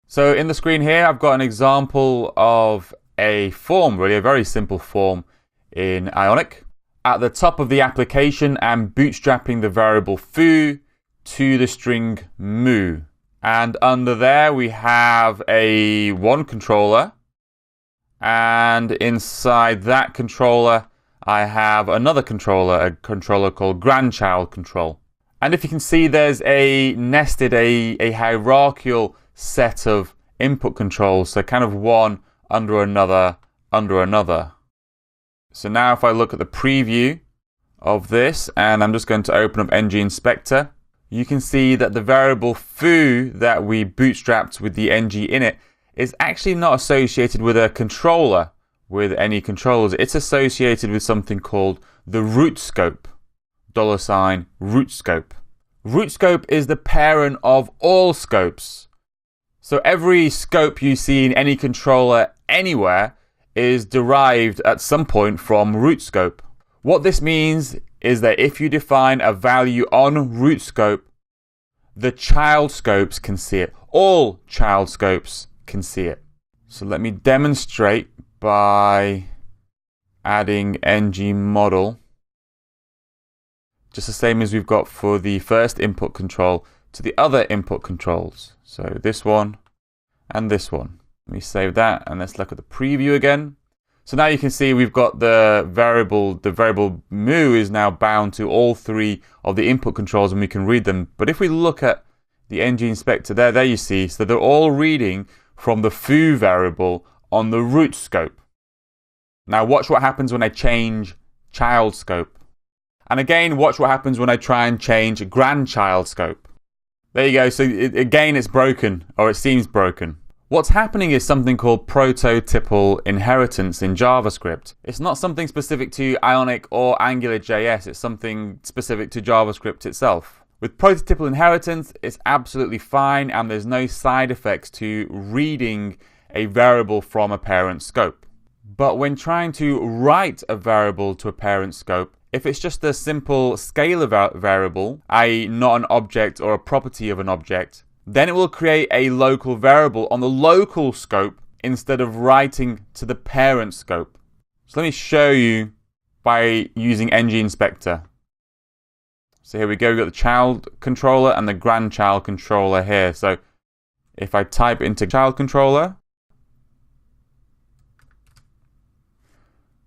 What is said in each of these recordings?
So in the screen here, I've got an example of a form, really a very simple form in Ionic. At the top of the application, I'm bootstrapping the variable foo to the string moo. And under there, we have a one controller. And inside that controller, I have another controller, a controller called grandchild control. And if you can see, there's a nested, a hierarchical set of input controls, so kind of one under another, under another. So now if I look at the preview of this, and I'm just going to open up ng inspector, you can see that the variable foo that we bootstrapped with the ng in it is actually not associated with a controller, with any controllers. It's associated with something called the root scope, $root scope. Root scope is the parent of all scopes. So every scope you see in any controller anywhere is derived at some point from root scope. What this means is that if you define a value on root scope, the child scopes can see it. All child scopes can see it. So let me demonstrate by adding ng model, just the same as we've got for the first input control, to the other input controls. So this one and this one. Let me save that and let's look at the preview again. So now you can see we've got the variable moo is now bound to all three of the input controls and we can read them. But if we look at the ng inspector there you see, so they're all reading from the foo variable on the root scope. Now watch what happens when I change child scope. And again, watch what happens when I try and change grandchild scope. There you go. So again, it's broken, or it seems broken. What's happening is something called prototypal inheritance in JavaScript. It's not something specific to Ionic or AngularJS. It's something specific to JavaScript itself. With prototypal inheritance, it's absolutely fine, and there's no side effects to reading a variable from a parent scope. But when trying to write a variable to a parent scope, if it's just a simple scalar variable, i.e. not an object or a property of an object, then it will create a local variable on the local scope instead of writing to the parent scope. So let me show you by using ng inspector. So here we go, we've got the child controller and the grandchild controller here. So if I type into child controller,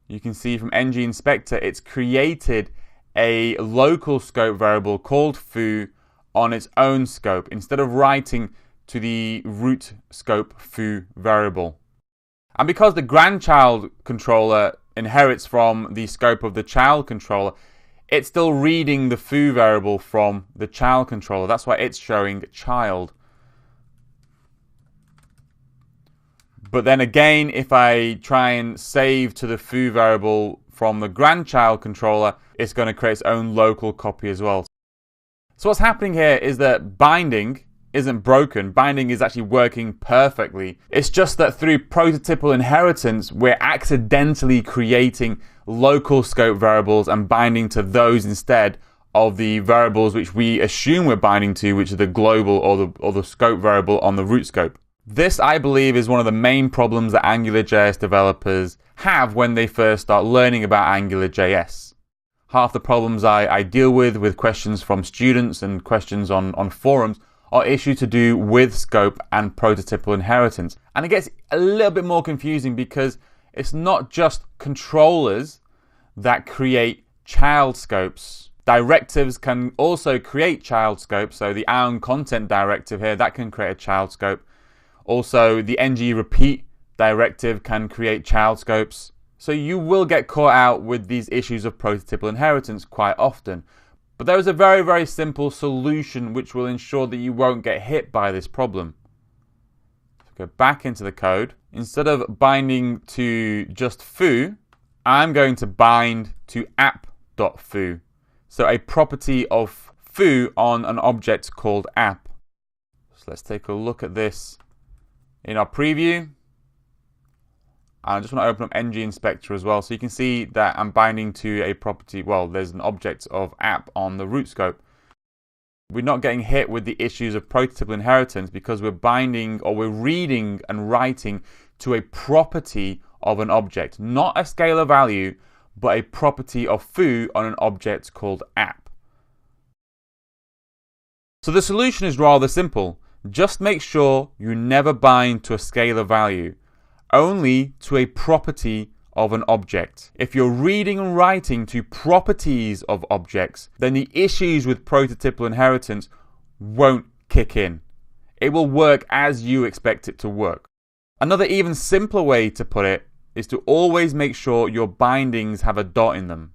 you can see from ng inspector, it's created a local scope variable called foo on its own scope instead of writing to the root scope foo variable. And because the grandchild controller inherits from the scope of the child controller, it's still reading the foo variable from the child controller. That's why it's showing child. But then again, if I try and save to the foo variable from the grandchild controller, it's going to create its own local copy as well. So what's happening here is that binding isn't broken. Binding is actually working perfectly. It's just that through prototypal inheritance, we're accidentally creating local scope variables and binding to those instead of the variables which we assume we're binding to, which are the global or the scope variable on the root scope. This, I believe, is one of the main problems that AngularJS developers have when they first start learning about AngularJS. Half the problems I deal with questions from students and questions on forums, are issues to do with scope and prototypal inheritance. And it gets a little bit more confusing because it's not just controllers that create child scopes. Directives can also create child scopes. So the Ion content directive here, that can create a child scope. Also, the ng repeat directive can create child scopes. So you will get caught out with these issues of prototypal inheritance quite often. But there is a very, very simple solution which will ensure that you won't get hit by this problem. Go back into the code. Instead of binding to just foo, I'm going to bind to app.foo. So a property of foo on an object called app. So let's take a look at this in our preview. I just want to open up ng inspector as well, so you can see that I'm binding to a property. Well, there's an object of app on the root scope. we're not getting hit with the issues of prototypal inheritance because we're binding or we're reading and writing to a property of an object, not a scalar value, but a property of foo on an object called app. So the solution is rather simple. Just make sure you never bind to a scalar value, only to a property of an object. If you're reading and writing to properties of objects, then the issues with prototypal inheritance won't kick in. It will work as you expect it to work. Another even simpler way to put it is to always make sure your bindings have a dot in them.